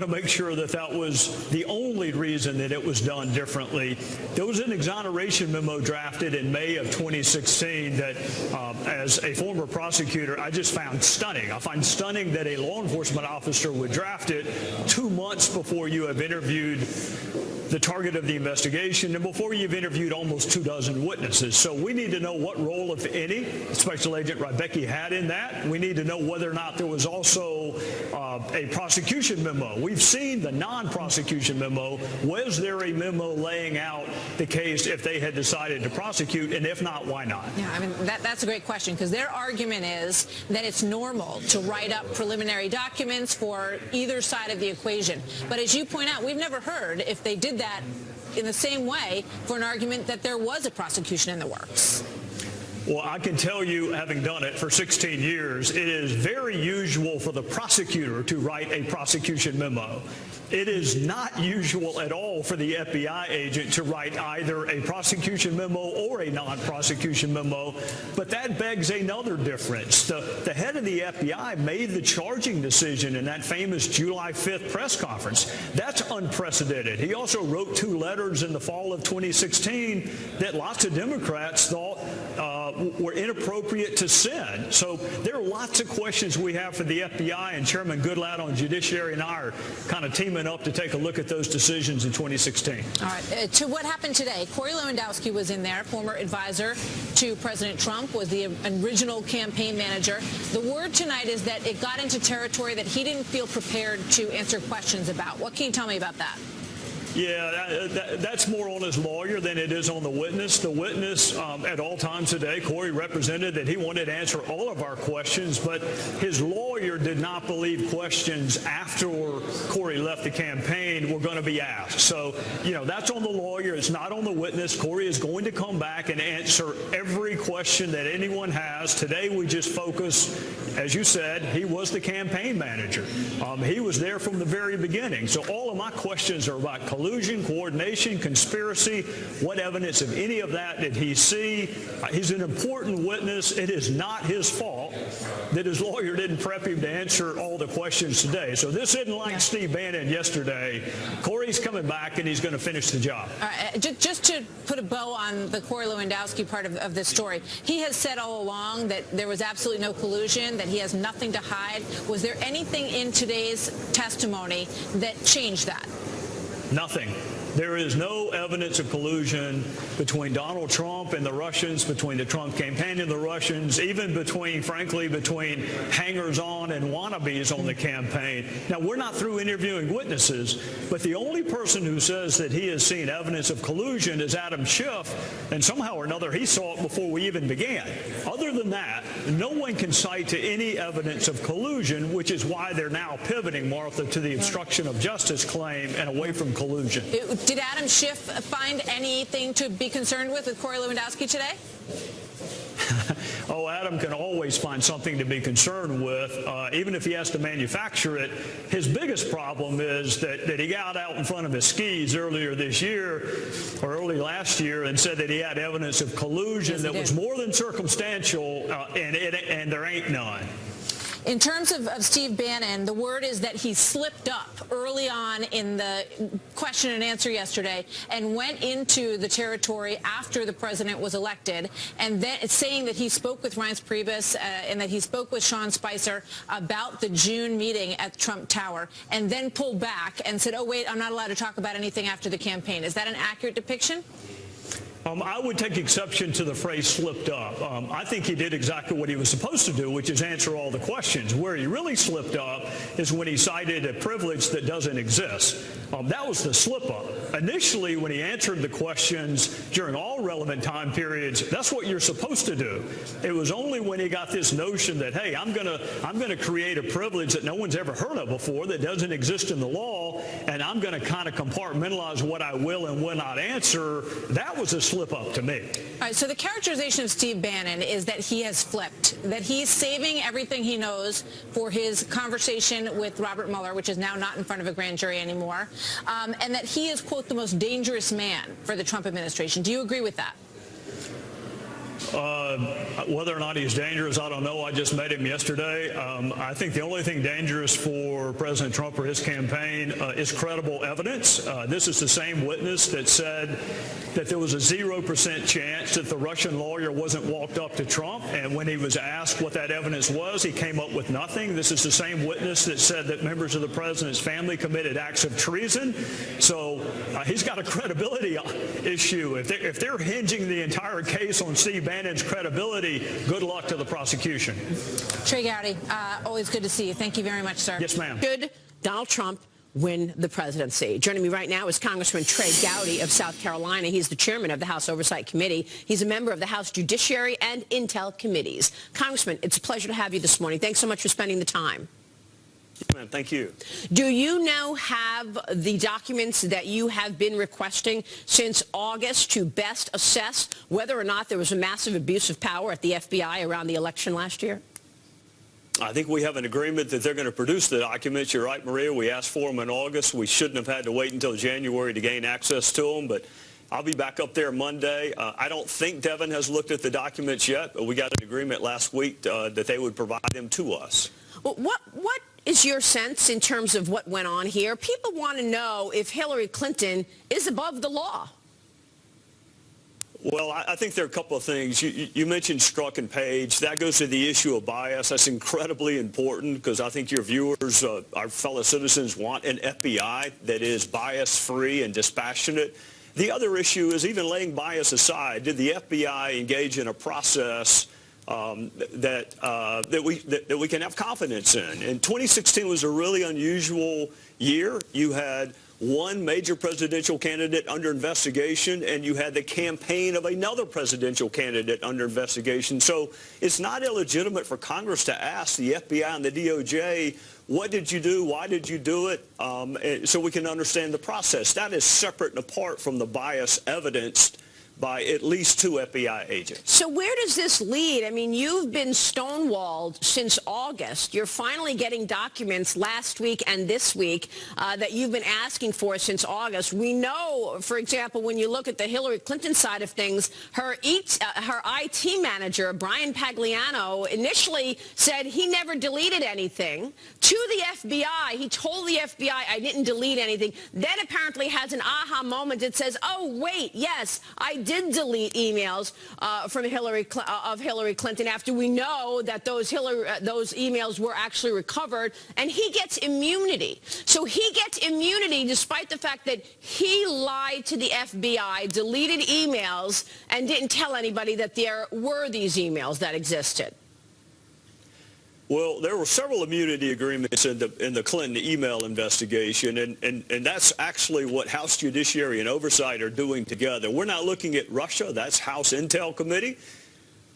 to make sure that that was the only reason that it was done differently. There was an exoneration memo drafted in May of 2016 that, as a former prosecutor, I just found stunning. I find stunning that a law enforcement officer would draft it 2 months before you have interviewed the target of the investigation and before you've interviewed almost 24 witnesses. So we need to know what role, if any, Special Agent Rybecki had in that. We need to know whether or not there was also a prosecution memo. We've seen the non-prosecution memo. Was there a memo laying out the case if they had decided to prosecute, and if not, why not? Yeah, I mean, that's a great question, because their argument is that it's normal to write up preliminary documents for either side of the equation. But as you point out, we've never heard if they did that in the same way for an argument that there was a prosecution in the works. Well, I can tell you, having done it for 16 years, it is very usual for the prosecutor to write a prosecution memo. It is not usual at all for the FBI agent to write either a prosecution memo or a non-prosecution memo, but that begs another difference. The head of the FBI made the charging decision in that famous July 5th press conference. That's unprecedented. He also wrote 2 letters in the fall of 2016 that lots of Democrats thought were inappropriate to send. So there are lots of questions we have for the FBI, and Chairman Goodlatte on Judiciary and I are kind of teaming up to take a look at those decisions in 2016. All right. To what happened today, Corey Lewandowski was in there, former advisor to President Trump, was the original campaign manager. The word tonight is that it got into territory that he didn't feel prepared to answer questions about. What can you tell me about that? Yeah, that's more on his lawyer than it is on the witness. The witness at all times today, Corey represented that he wanted to answer all of our questions, but his lawyer did not believe questions after Corey left the campaign were going to be asked. So, that's on the lawyer. It's not on the witness. Corey is going to come back and answer every question that anyone has. Today we just focus, as you said, he was the campaign manager. He was there from the very beginning. So all of my questions are about collusion, coordination, conspiracy. What evidence of any of that did he see? He's an important witness. It is not his fault that his lawyer didn't prep him to answer all the questions today. So this isn't like Steve Bannon yesterday. Corey's coming back, and he's going to finish the job. Just to put a bow on the Corey Lewandowski part of this story, he has said all along that there was absolutely no collusion, that he has nothing to hide. Was there anything in today's testimony that changed that? Nothing. There is no evidence of collusion between Donald Trump and the Russians, between the Trump campaign and the Russians, even between hangers-on and wannabes on the campaign. Now, we're not through interviewing witnesses, but the only person who says that he has seen evidence of collusion is Adam Schiff, and somehow or another he saw it before we even began. Other than that, no one can cite to any evidence of collusion, which is why they're now pivoting, Martha, to the obstruction of justice claim and away from collusion. Did Adam Schiff find anything to be concerned with Corey Lewandowski today? Oh, Adam can always find something to be concerned with, even if he has to manufacture it. His biggest problem is that he got out in front of his skis earlier this year, or early last year, and said that he had evidence of collusion that was more than circumstantial, and there ain't none. In terms of Steve Bannon, the word is that he slipped up early on in the question and answer yesterday and went into the territory after the president was elected, and then it's saying that he spoke with Reince Priebus and that he spoke with Sean Spicer about the June meeting at Trump Tower, and then pulled back and said, oh, wait, I'm not allowed to talk about anything after the campaign. Is that an accurate depiction? I would take exception to the phrase slipped up. I think he did exactly what he was supposed to do, which is answer all the questions. Where he really slipped up is when he cited a privilege that doesn't exist. That was the slip up. Initially, when he answered the questions during all relevant time periods, that's what you're supposed to do. It was only when he got this notion that, hey, I'm gonna create a privilege that no one's ever heard of before, that doesn't exist in the law, and I'm going to kind of compartmentalize what I will and will not answer. That was a slip up to me. All right, so the characterization of Steve Bannon is that he has flipped, that he's saving everything he knows for his conversation with Robert Mueller, which is now not in front of a grand jury anymore, and that he is, quote, the most dangerous man for the Trump administration. Do you agree with that? Whether or not he's dangerous, I don't know. I just met him yesterday. I think the only thing dangerous for President Trump or his campaign is credible evidence. This is the same witness that said that there was a 0% chance that the Russian lawyer wasn't walked up to Trump, and when he was asked what that evidence was, he came up with nothing. This is the same witness that said that members of the president's family committed acts of treason. So he's got a credibility issue. If they're hinging the entire case on Steve Bannon's credibility, good luck to the prosecution. Trey Gowdy, always good to see you. Thank you very much, sir. Yes, ma'am. Should Donald Trump win the presidency? Joining me right now is Congressman Trey Gowdy of South Carolina. He's the chairman of the House Oversight Committee. He's a member of the House Judiciary and Intel Committees. Congressman, it's a pleasure to have you this morning. Thanks so much for spending the time. Yes, ma'am. Thank you. Do you now have the documents that you have been requesting since August to best assess whether or not there was a massive abuse of power at the FBI around the election last year? I think we have an agreement that they're going to produce the documents. You're right, Maria. We asked for them in August. We shouldn't have had to wait until January to gain access to them, but I'll be back up there Monday. I don't think Devin has looked at the documents yet, but we got an agreement last week that they would provide them to us. Well, what is your sense in terms of what went on here? People want to know if Hillary Clinton is above the law. Well, I think there are a couple of things. You mentioned Strzok and Page. That goes to the issue of bias. That's incredibly important because I think your viewers, our fellow citizens, want an FBI that is bias-free and dispassionate. The other issue is, even laying bias aside, did the FBI engage in a process that we can have confidence in? And 2016 was a really unusual year. You had one major presidential candidate under investigation, and you had the campaign of another presidential candidate under investigation. So it's not illegitimate for Congress to ask the FBI and the DOJ, what did you do? Why did you do it? So we can understand the process. That is separate and apart from the bias evidenced by at least 2 FBI agents. So where does this lead? I mean, you've been stonewalled since August. You're finally getting documents last week and this week that you've been asking for since August. We know, for example, when you look at the Hillary Clinton side of things, her IT manager, Brian Pagliano, initially said he never deleted anything. To the FBI, he told the FBI, I didn't delete anything. Then apparently has an aha moment that says, oh, wait, yes, I did delete emails from Hillary Clinton after we know that those emails were actually recovered, and he gets immunity. So he gets immunity despite the fact that he lied to the FBI, deleted emails, and didn't tell anybody that there were these emails that existed. Well, there were several immunity agreements in the Clinton email investigation, and that's actually what House Judiciary and Oversight are doing together. We're not looking at Russia. That's House Intel Committee.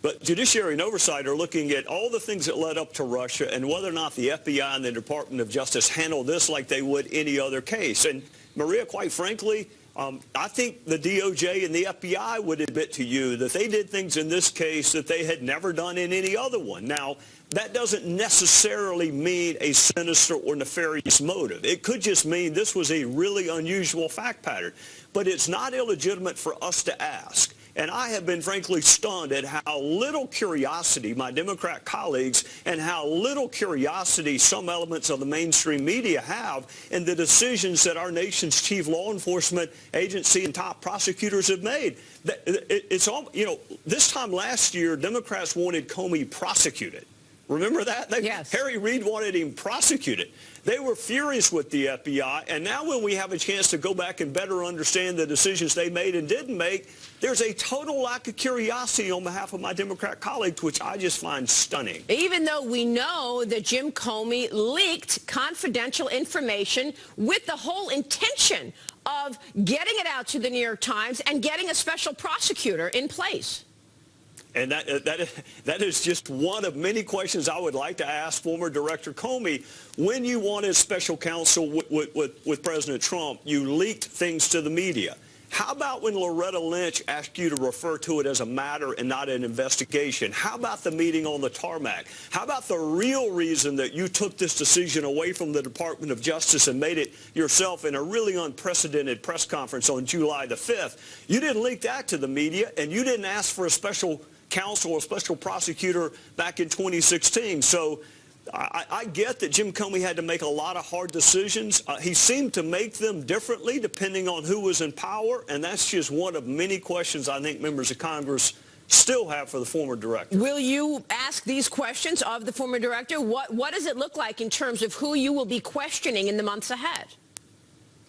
But Judiciary and Oversight are looking at all the things that led up to Russia and whether or not the FBI and the Department of Justice handle this like they would any other case. And, Maria, quite frankly, I think the DOJ and the FBI would admit to you that they did things in this case that they had never done in any other one. Now, that doesn't necessarily mean a sinister or nefarious motive. It could just mean this was a really unusual fact pattern. But it's not illegitimate for us to ask. And I have been frankly stunned at how little curiosity my Democrat colleagues and how little curiosity some elements of the mainstream media have in the decisions that our nation's chief law enforcement agency and top prosecutors have made. It's all, you know, this time last year, Democrats wanted Comey prosecuted. Remember that? Yes. Harry Reid wanted him prosecuted. They were furious with the FBI, and now when we have a chance to go back and better understand the decisions they made and didn't make, there's a total lack of curiosity on behalf of my Democrat colleagues, which I just find stunning. Even though we know that Jim Comey leaked confidential information with the whole intention of getting it out to the New York Times and getting a special prosecutor in place. And that is just one of many questions I would like to ask former Director Comey. When you wanted special counsel with President Trump, you leaked things to the media. How about when Loretta Lynch asked you to refer to it as a matter and not an investigation? How about the meeting on the tarmac? How about the real reason that you took this decision away from the Department of Justice and made it yourself in a really unprecedented press conference on July the 5th? You didn't leak that to the media, and you didn't ask for a special counsel or special prosecutor back in 2016. So I get that Jim Comey had to make a lot of hard decisions. He seemed to make them differently depending on who was in power, and that's just one of many questions I think members of Congress still have for the former director. Will you ask these questions of the former director? What does it look like in terms of who you will be questioning in the months ahead?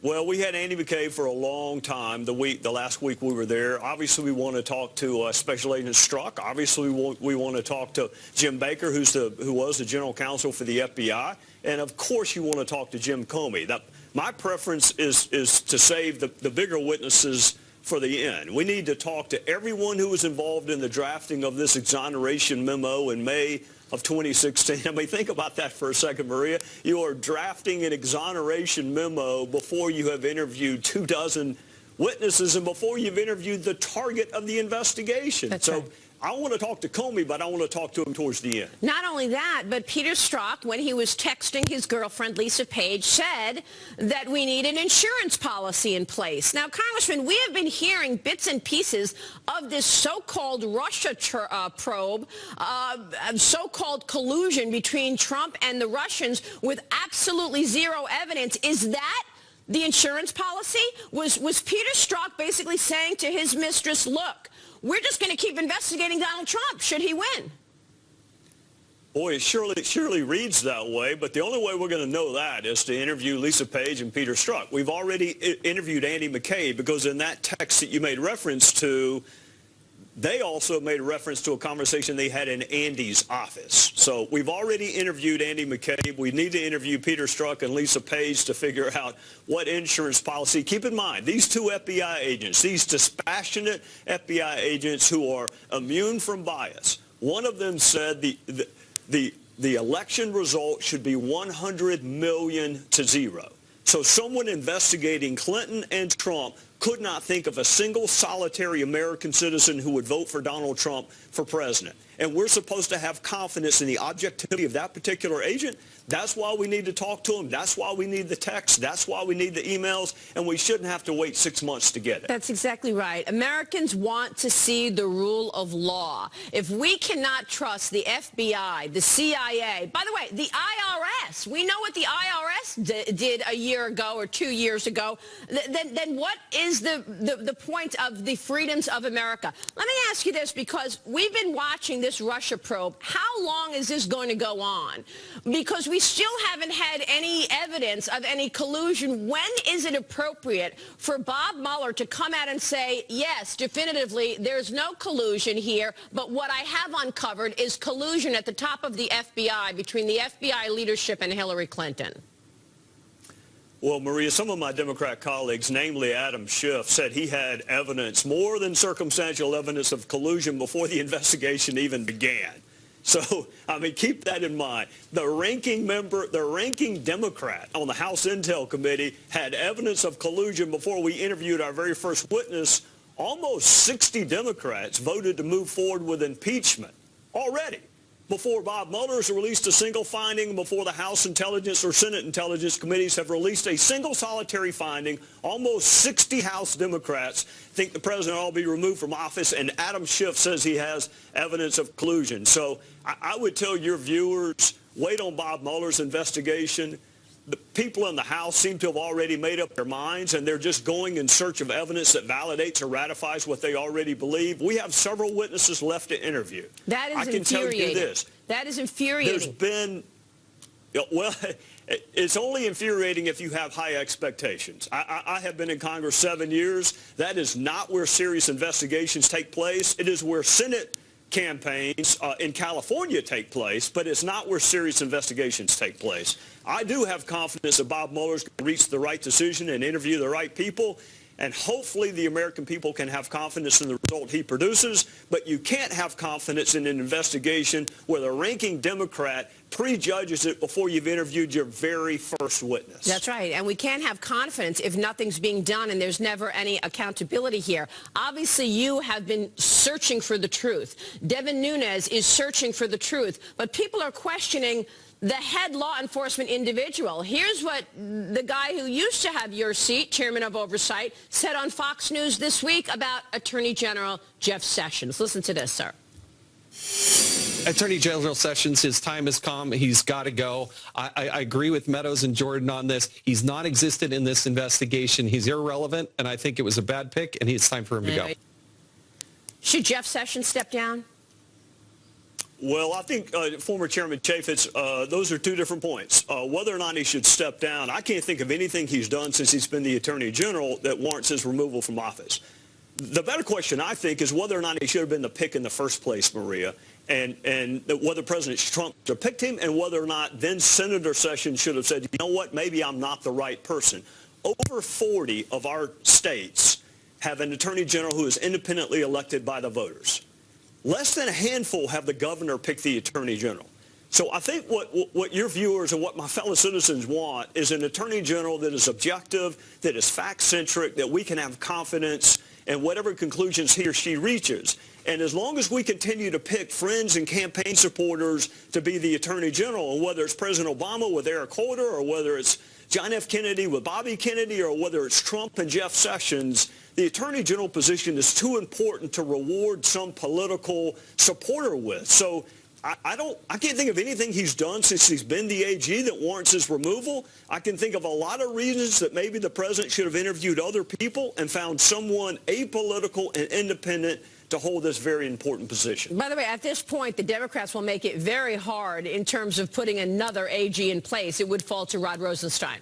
Well, we had Andy McCabe for a long time. The last week we were there. Obviously, we want to talk to Special Agent Strzok. Obviously, we want to talk to Jim Baker, who was the general counsel for the FBI. And of course, you want to talk to Jim Comey. My preference is to save the bigger witnesses for the end. We need to talk to everyone who was involved in the drafting of this exoneration memo in May of 2016. I mean, think about that for a second, Maria. You are drafting an exoneration memo before you have interviewed 24 witnesses and before you've interviewed the target of the investigation. That's right. I want to talk to Comey, but I want to talk to him towards the end. Not only that, but Peter Strzok, when he was texting his girlfriend, Lisa Page, said that we need an insurance policy in place. Now, Congressman, we have been hearing bits and pieces of this so-called Russia probe, so-called collusion between Trump and the Russians with absolutely zero evidence. Is that the insurance policy? Was Peter Strzok basically saying to his mistress, look, we're just going to keep investigating Donald Trump should he win? Boy, it surely reads that way, but the only way we're going to know that is to interview Lisa Page and Peter Strzok. We've already interviewed Andy McCabe because in that text that you made reference to, they also made reference to a conversation they had in Andy's office. So we've already interviewed Andy McCabe. We need to interview Peter Strzok and Lisa Page to figure out what insurance policy. Keep in mind, these two FBI agents, these dispassionate FBI agents who are immune from bias, one of them said the election result should be 100 million to 0. So someone investigating Clinton and Trump could not think of a single solitary American citizen who would vote for Donald Trump for president. And we're supposed to have confidence in the objectivity of that particular agent. That's why we need to talk to him. That's why we need the text. That's why we need the emails. And we shouldn't have to wait 6 months to get it. That's exactly right. Americans want to see the rule of law. If we cannot trust the FBI, the CIA, by the way, the IRS, we know what the IRS did a year ago or 2 years ago, then what is the point of the freedoms of America? Let me ask you this, because we've been watching this Russia probe. How long is this going to go on? Because we still haven't had any evidence of any collusion. When is it appropriate for Bob Mueller to come out and say, yes, definitively, there's no collusion here, but what I have uncovered is collusion at the top of the FBI between the FBI leadership and Hillary Clinton? Well, Maria, some of my Democrat colleagues, namely Adam Schiff, said he had evidence, more than circumstantial evidence of collusion before the investigation even began. So, I mean, keep that in mind. The ranking Democrat on the House Intel Committee had evidence of collusion before we interviewed our very first witness. Almost 60 Democrats voted to move forward with impeachment already before Bob Mueller has released a single finding, before the House Intelligence or Senate Intelligence Committees have released a single solitary finding. Almost 60 House Democrats think the president ought to be removed from office, and Adam Schiff says he has evidence of collusion. So I would tell your viewers, wait on Bob Mueller's investigation. The people in the House seem to have already made up their minds, and they're just going in search of evidence that validates or ratifies what they already believe. We have several witnesses left to interview. That is I can infuriating. tell you this. That is infuriating. There's been, well, it's only infuriating if you have high expectations. I have been in Congress 7 years. That is not where serious investigations take place. It is where Senate campaigns in California take place, but it's not where serious investigations take place. I do have confidence that Bob Mueller's going to reach the right decision and interview the right people, and hopefully the American people can have confidence in the result he produces, but you can't have confidence in an investigation where the ranking Democrat prejudges it before you've interviewed your very first witness. That's right. And we can't have confidence if nothing's being done and there's never any accountability here. Obviously, you have been searching for the truth. Devin Nunes is searching for the truth. But people are questioning the head law enforcement individual. Here's what the guy who used to have your seat, chairman of oversight, said on Fox News this week about Attorney General Jeff Sessions. Listen to this, sir. Attorney General Sessions, his time has come. He's got to go. I agree with Meadows and Jordan on this. He's non-existent in this investigation. He's irrelevant, and I think it was a bad pick, and it's time for him to go. Should Jeff Sessions step down? Well, I think former Chairman Chaffetz, those are two different points. Whether or not he should step down, I can't think of anything he's done since he's been the Attorney General that warrants his removal from office. The better question, I think, is whether or not he should have been the pick in the first place, Maria, and whether President Trump should have picked him, and whether or not then Senator Sessions should have said, you know what, maybe I'm not the right person. Over 40 of our states have an Attorney General who is independently elected by the voters. Less than a handful have the governor pick the Attorney General. So I think what your viewers and what my fellow citizens want is an Attorney General that is objective, that is fact-centric, that we can have confidence in whatever conclusions he or she reaches. And as long as we continue to pick friends and campaign supporters to be the Attorney General, and whether it's President Obama with Eric Holder, or whether it's John F. Kennedy with Bobby Kennedy, or whether it's Trump and Jeff Sessions, the Attorney General position is too important to reward some political supporter with. So I can't think of anything he's done since he's been the AG that warrants his removal. I can think of a lot of reasons that maybe the president should have interviewed other people and found someone apolitical and independent to hold this very important position. By the way, at this point, the Democrats will make it very hard in terms of putting another AG in place. It would fall to Rod Rosenstein.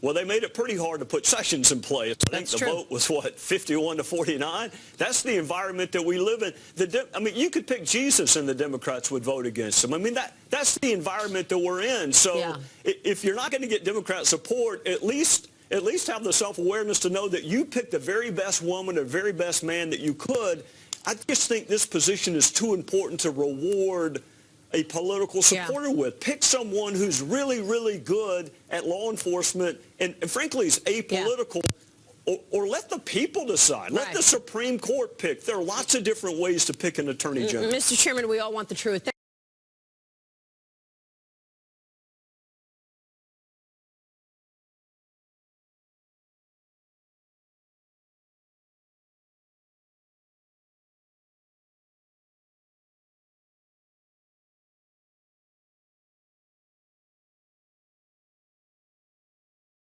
Well, they made it pretty hard to put Sessions in place. I think the vote was, what, 51-49? That's the environment that we live in. I mean, you could pick Jesus and the Democrats would vote against him. I mean, that's the environment that we're in. So if you're not going to get Democrat support, at least have the self-awareness to know that you picked the very best woman, the very best man that you could. I just think this position is too important to reward a political supporter with. Pick someone who's really, really good at law enforcement and frankly is apolitical, or let the people decide. Let the Supreme Court pick. There are lots of different ways to pick an Attorney General. Mr. Chairman, we all want the truth.